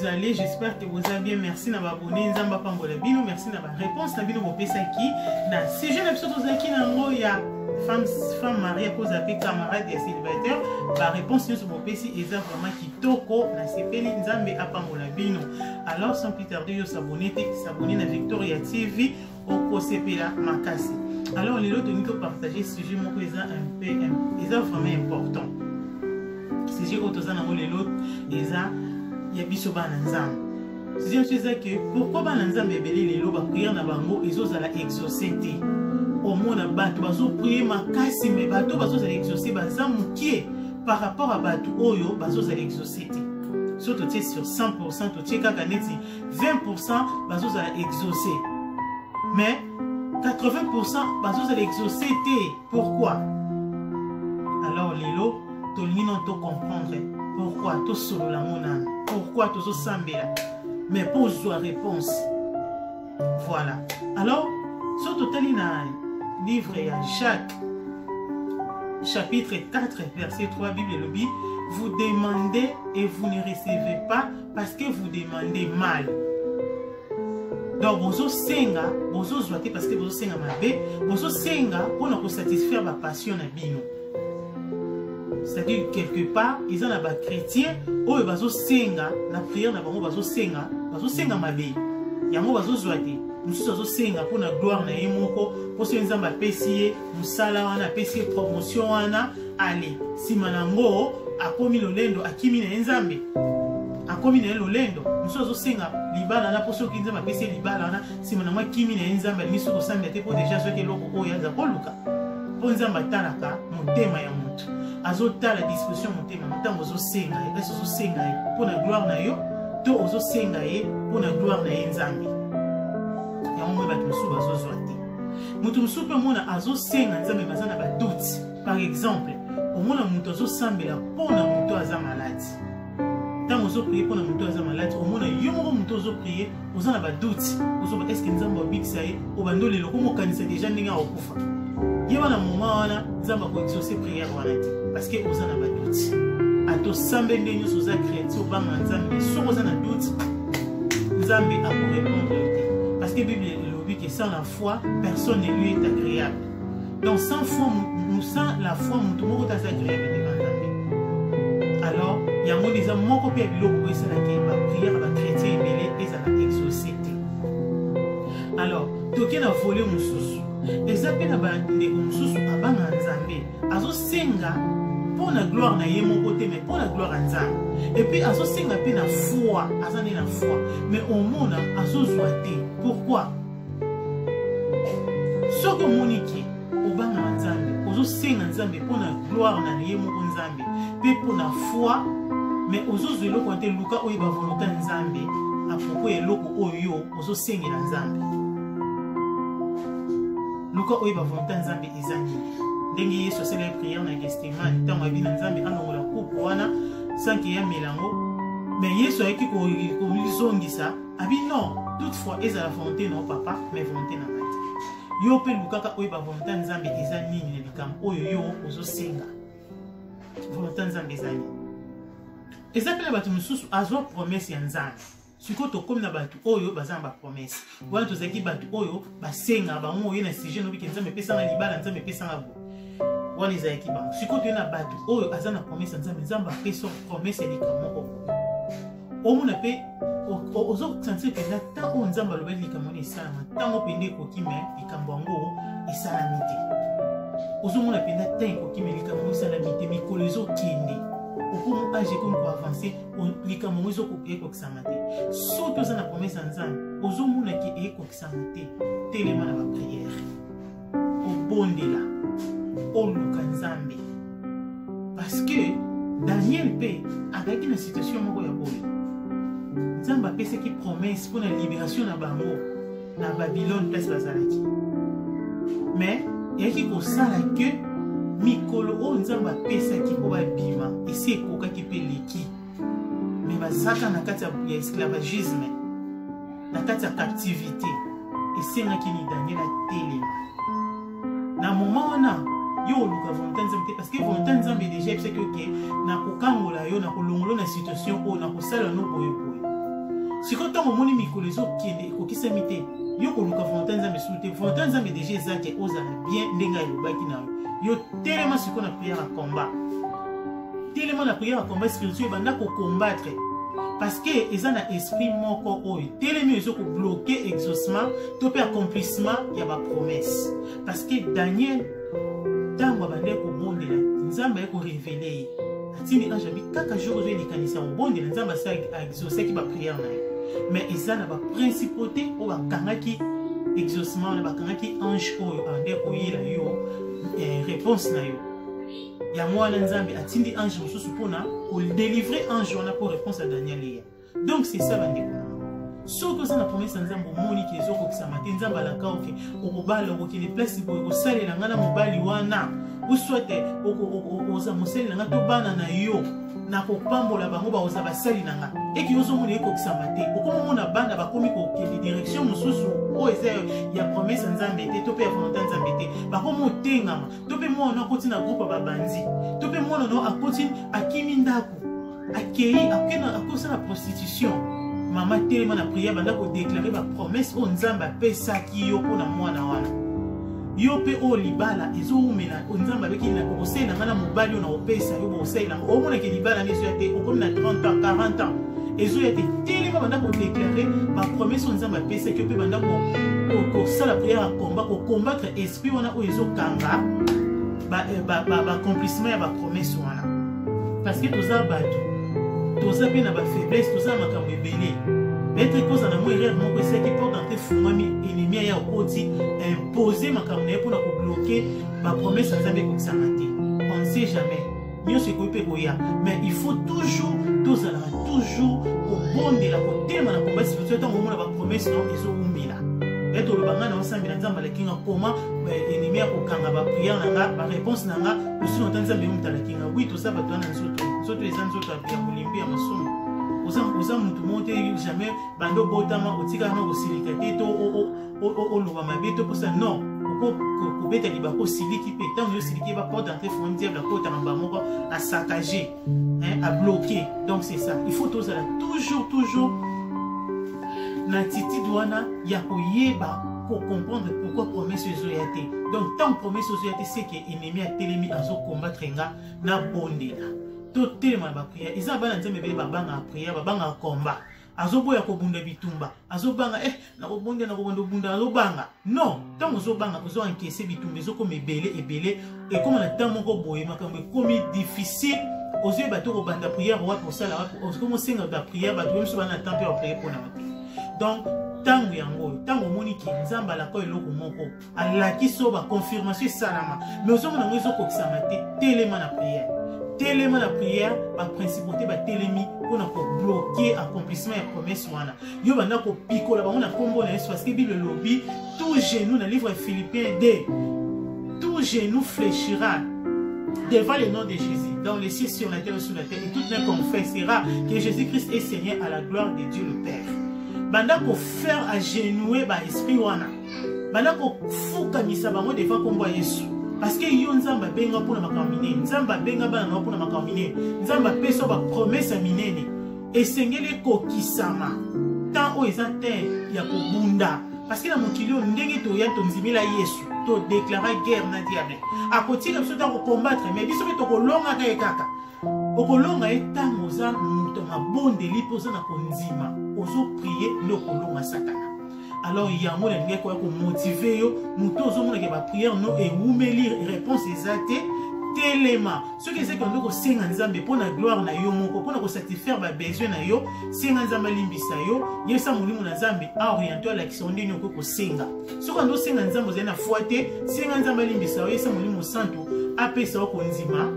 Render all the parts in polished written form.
vous allez? J'espère que vous allez bien. Merci na abonné nzamba pambola bino. Merci na ba réponse na bino bopesa ki na sujet na biso tozaki nango ya femme mariée à cause avec camarade et célibataire. La réponse sur bopesi eza vraiment kitoko na sepeli nzambe apambola bino. Alors sans plus tarder, s'abonner na Victoria TV au Kosepela Makasi. Alors les autres nous partager sujet mon présent un peu est vraiment important. Sujet autres en les autres eza ya biso bana nzambe. Sujet c'est que pourquoi bana nzambe belé les loba prière na bango ezozala exaucé. Au monde à bateau bazo prier makasi mais bateau bazo za exaucé baza mukie par rapport à bateau oyo bazo za exaucé. Surtout sur 100% tu kaka neti 20% bazo za exaucé. Mais 80% bazo za exaucé. Pourquoi? Alors lelo to lino to comprendre pourquoi to solo la monane. Pourquoi to so sambela. Mais pose la réponse. Voilà. Alors surtout talina livre à Jacques chapitre 4 verset 3 Bible le dit vous demandez et vous ne recevez pas parce que vous demandez mal. Donc bozo senga bozo zoate parce que bozo senga mabe bozo senga pour nous satisfaire ma passion na bino. C'est-à-dire quelque part ils ont la ba chrétien oyo bazo senga na prière na bango bazo senga mabe yango bazo zoate. Nous sommes senga pour la gloire na yemoko pour se nzamba pesier musala wana pesier promotion wana ali simanango akomi lolendo akimi na nzambe akomi na lolendo nous sommes senga libala na pour so kinzamba pesier libala wana simanango akimi na nzambe ni so samba te pour déjà ceux que loko oya za koluka pour nzamba talaka motema ya mutu azota la disposition motema mutango zo senga et so senga pour la gloire na yo to ozo senga ye pour la gloire na nzambe. Par exemple, au moins on a sambela pour na muto aza malade. Tant on prier pour na muto aza malade, au moins yo mo muto zo prier, on a ba doute. On est-ce que nzamba bixaye au bandole le komo kanisa déjà ninga okufa. Yeba na moment wana nzamba ko exaucer prière wana parce que on a ba doute. Ato sambe ndenyo so za chrétien banga nzambe, so on a doute. Nzambe a pour répondre. Parce que la Bible dit que sans la foi, personne ne lui est agréable. Donc sans foi, la foi, tout le monde est agréable devant. Alors, il y a des gens qui ont fait la prière à la chrétien et à exaucé. Alors, tout le monde a volé mon sous. Et ça fait mon sous à Banganzambe. Azo senga pour la gloire na yemo côté, mais pour la gloire en Zam. Et puis azo senga pe na foi, azane na foi. Mais au monde azo zoité. Pourquoi? Ce que moniki au banga nzambe, ozo senga nzambe pour la gloire na yemo nzambe, pe pour la foi, mais ozo zelo konte luka oyo ba volonté nzambe, a propos e loko oyo ozo senga na nzambe. Luka oyo ba volonté nzambe ezani. Ndenge Yesu asala prière na Gethsemane, tango abi na nzambe anongola coupe wana sans qu'il y ait mélango. Mais Yesu ayaki ko lizongisa, abi non. Toutefois, ils ont la volonté non papa, mais volonté na mati. Yo pe lukaka oyo ba volonté nzambe eza nini na likam oyo yo ozo senga. Volonté nzambe eza nini. Eza pe na batu mususu azwa promesse ya nzambe. Siko to comme na batu oyo bazamba promesse. Wana tozaki batu oyo basenga bango oyo na sujet no bi nzambe pesa na libala nzambe pesa na bo. Wana ezaki bango. Siko to na batu oyo azana promesse nzambe nzamba pesa promesse ya likamo. Omuna pe ozo sentir que tant on nzamba lobe likamoni esalama tango pende kokime likambo yango esalamite ozomona penda tant kokime likamoni esalamite mikolo ezokende okomo age komi koavance likambo ezokokisama te soki oza na promese ya nzambe ozomonaki eyekokisama te telema na bapriere obondela oluka nzambe parce que Daniel mpe azalaki na situation moko ya boye. Nzambe apesaki promesse pour la libération na bango na Babylone place bazalaki. Mais yaki kosala que mikolo o nzambe apesaki po babima esi ekokaki pe leki. Mais bazaka na kati ya esclavagisme na kati ya captivité esengaki ni Daniel atelema. Na moment wana yo luka volonté nzambe parce que volonté nzambe déjà c'est que na kokangola yo na kolongolo na situation o na kosala no boye boye Si quand on moni mikolo zo kende ko kisamite yo ko luka volonté nzambe soute volonté nzambe déjà ezaki ozala bien ndenga elobaki na yo tellement ce qu'on a prière à combat tellement la prière à combat spirituel banda ko combattre parce que ils ont un esprit moko oyo tellement ils ont bloqué exaucement to pe accomplissement ya ba promesse parce que Daniel tango bande ko bondela nzambe ko révéler atini ange bi kaka jour ozo likanisa o bondela nzambe sa exaucer ki ba prière na mais ils ont ba principauté o ba kangaki exaucement na ba kangaki ange oyo ande ko yila yo réponse na yo ya mwana nzambe atindi ange mosusu pona ko délivrer ange wana pour réponse à Daniel. Donc c'est ça bande ko so que ça na promesse nzambe moni ki ezoko kisama te nzambe la ka oke okobala okokende place boye kosalela ngana mobali wana ou souhaite oza moseli nanga to bana na yo na kopambola bango baoza basali nanga eki ozomona ekokisama te okomona bana bakomi kokende direction mosusu oyo eza ya promesse nzambe te to pe ya volonté nzambe te bakomi otengama to pe mwana akoti na groupe babandi to pe mwana no akoti akimi ndako akei akosala prostitution mama telema na prière banda kodéclarer bapromesse oyo nzambe apesaki yo mpona mwana wana yo pe o libala ezoumela nzambe abekili na kosalela ngana mobali oyo na opesa yo bosalela omonake libala nde ezoya te okomi na 30 ans 40 ans ezoya te telema banda kodéclarer bapromesse oyo nzambe apesaki yo mpe banda kosala prière akomba kokombattre esprit wana oyo ezokanga baaccomplissement ya bapromesse wana parce que toza bato toza mpe na bafaiblesse toza na makambo ebele peut-être cause na moi erreur moko esaki porte d'entrée fungami ennemi ya okoti imposer makambo na ye mpona kobloke bapromesse nzambe ekokisanga te on ne sait jamais nyonso ekoyi mpe koya mais il faut toujours tozalaka toujours kobondela kotelema na komba spirituel ntango omona bapromesse no ezowumela et olobanga na osambela nzambe alakinga koma ennemi ya kokanga bapriere nanga baréponse nanga osi nota nzambe yomutalakinga wi toza bato wana nzoto eza nzoto ya kolimbi ya masumu oza mutu mo te jamais bando botama otikala na kosilika te to oloba mabe to posa non kobeta libako osiliki mpe ntango yosiliki baporte d'entrée fongami diable akotaka mba moko asacage à bloquer. Donc c'est ça, il faut tozala toujours na attitude wana ya koyeba pour comprendre pourquoi promesse ezoyate. Donc tant promesse ezoyate c'est que ennemi a telemi azo combattre nga na bondela to telema ba prière ils abana nzembe bele babanga prière babanga combat azoboya kobunda bitumba azobanga na kobunda bunda azobanga non tant ozobanga ozo encaisser bitumba ezokoma ebele et comme na temps moko boye makambo ekomi difficile aux yeux bateau au banda prière pour ça là comme signe de prière bateau même si on a temps pour prier pour la matin. Donc tango yango tango moniki nzamba la ko eloko moko alaki so ba confirmation salama mais ozo mona ngozo ko kisamate téléma na prière ba principauté ba télémi pour na ko bloquer accomplissement et promesse wana yo banda ko pikola ba mona kombo na Yesu parce que Bible lobby tout genou dans livre Philippiens 2 tout genou fléchira devant le nom de Jésus, dans les cieux, sur la terre et sous la terre, et toute main confessera que Jésus-Christ est Seigneur à la gloire de Dieu le Père. Banda ko faire agenouer ba esprit wana. Banda ko fuka misaba devant kombo Yesu. Parce que yo nzamba benga pona makamine, nzamba benga bana pona makamine, nzamba peso ba promesse minene. Et sengele ko kisama. Tant o ezate ya ko bunda. Parce que dans mon kilo ndenge to ya to nzimila Yesu. To déclarer guerre na diable. A côté comme ça to combattre mais biso to ko longa ka ekaka. Okolonga etango za muto mabonde lipoza na konzima. Ozo prier le kolonga satana. Alors il y a mo ndenge ko motiver yo muto ozo mona ke ba prière no et umeli réponse exacte téléma. Ce qui c'est qu'on doit senga nzambe pour la gloire na yo moko pour na satisfaire ba besoin na yo senga nzamba limbisa yo yesa mulimo na nzambe a orienter à l'action ndini ko senga. Ce qu'on doit senga nzambe zena foité senga nzamba limbisa yo yesa mulimo santo apesa ko nzima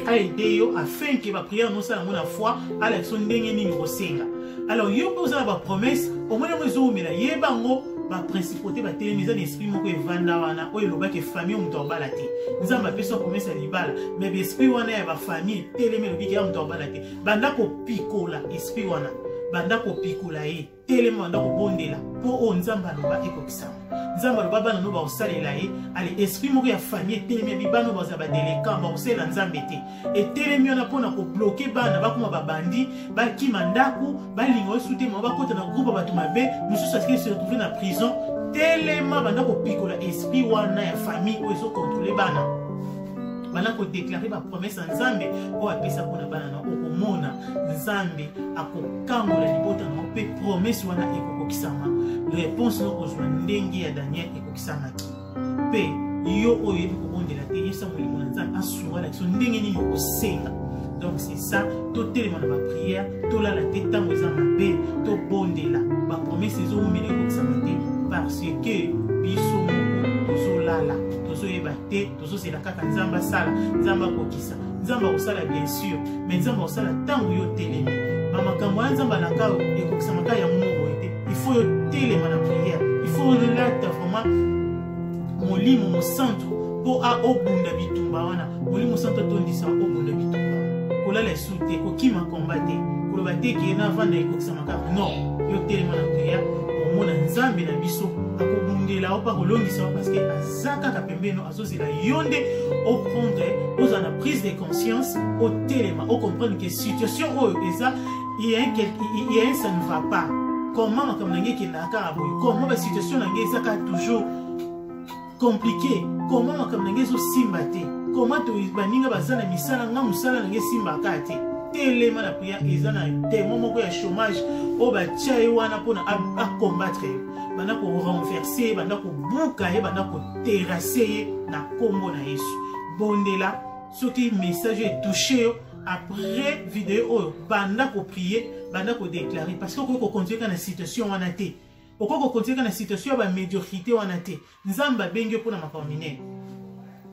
a aider yo afin que ba prière non sala mona foi à l'action ndenge nini ko senga. Alors yo posa ba promesse au moins mo mela yebango ba principauté ba télémise l'esprit moko evanda wana oyo lobaki famille muto obala te nzamba peso promesse ya libala mais l'esprit wana ya ba famille télémé lobiki ya muto obala te banda ko pikola esprit wana banda ko pikula ye telema banda ko bondela po o nzamba aloba ekokisama nzamba aloba bana no ba osalela ye ale esprit moko ya famille telemi bibano baza ba déléquent ba osela nzambe te etelemi ona pona ko bloquer bana bakuma babandi bakima ndaku balinga osute mo bakota na groupe bato mabe mususu aske se retrouver na prison telema banda ko pikula esprit wana ya famille o eso contrôler bana bana ko déclarer ba promesse nzambe o apesa pona bana na okomona nzambe akokangola libota na pe promesse wana ekokokisama réponse no kozwa ndenge ya Daniel ekokisamaki pe yo oyebi kobondela te yesa molimo na nzambe asunga la so ndenge nini okosenga. Donc c'est ça, to telema na ba prière, to la te tango eza mabe, to bondela ba promesse ezo mumele ekokisama te parce que biso moko tozolala tozoyeba te tozosela kaka nzamba sala nzamba kokisa nzamba osala bien sûr mais nzamba osala tango yo telemi bamakambo ya nzamba naka ekokisama ka ya moko ete il faut yo telema na prière il faut lata vraiment molimo mosantu po a obunda bitumba wana molimo santo tondisa obunda bitumba kolala esute kokima kombate koloba te ke na vanda ekokisama ka non yo telema na prière omona nzambe na biso akobundela opa kolongisa parce que azaka ka pembeno azozela yonde au prendre aux en prise de conscience au téléma au comprendre que situation oyo eza il y a un ça ne va pas comment comme nange ki naka aboy comment la situation nange ezaka toujours compliqué comment comme nange zo simbate comment to baninga bazana misala nga musala nange simbaka te telema na prière ezana témoin moko ya chômage o ba tchaye wana pona a combattre bana ko renverser bana ko buka ye bana ko terrasser na kombo na Yesu bondela soki message est touché après vidéo bana ko prier bana ko déclarer parce que ko continuer na situation wana te ko continuer na situation ba médiocrité wana te nzamba benge pona makamine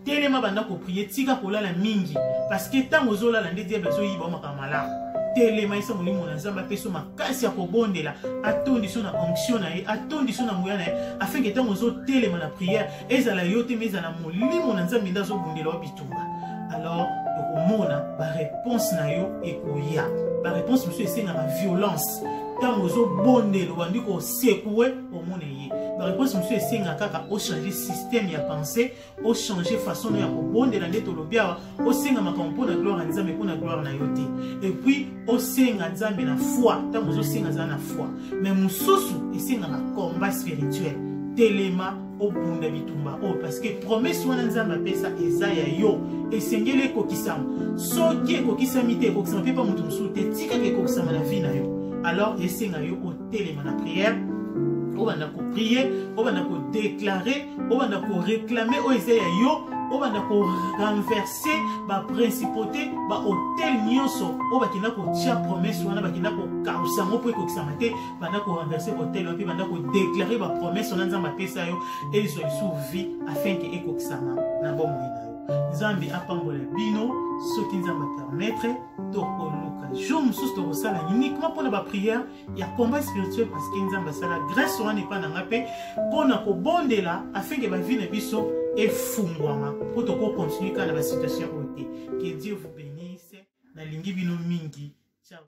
telema banda ko prier tika kolala mingi parce que tango zolala nde diable zo yiba makamala telema isa molimo na nzamba peso makasi ya kobondela atondi so na onction na ye atondi so na moya na ye afin que tango zo telema na prière ezala yote meza na molimo na nzambe ndazo bondela bitumba alors okomona ba réponse na yo ekoya ba réponse monsieur esenga na violence tango zo bondela bandi ko secouer omona ye la réponse monsieur esenga kaka o changer système ya pensée o changer façon ya kobondela ndeto lobia o senga makambo na gloire na nzambe pona gloire na yote et puis o senga nzambe na foi tango zo senga za na foi mais mususu esenga na combat spirituel telema obunda bitumba o parce que promesse wana nzambe apesa eza ya yo esengeli kokisama soki ekokisami te ekokisama pe pa mutu mususu te tika ke kokisama na vie na yo alors esenga yo o telema na prière on va prier, on va déclarer, on va réclamer au yo, on va renverser la principauté, ba hôtel nyonso, on va tia promesse, on va kausa mo pour que ça mate, bana ko renverser hôtel, on va déclarer la promesse, on a pesa yo et ils ont sauvé afin que ekokisama na bon moyen. Nzambi apambola bino, ce qui nous va permettre de je me suis uniquement pour la prière, il y a combat spirituel parce que nous avons la grâce n'est pas dans la paix pour nous bonder là afin que la vie ne puisse et fungwama pour continuer dans la situation. Que Dieu vous bénisse. Na lingi bino mingi. Ciao.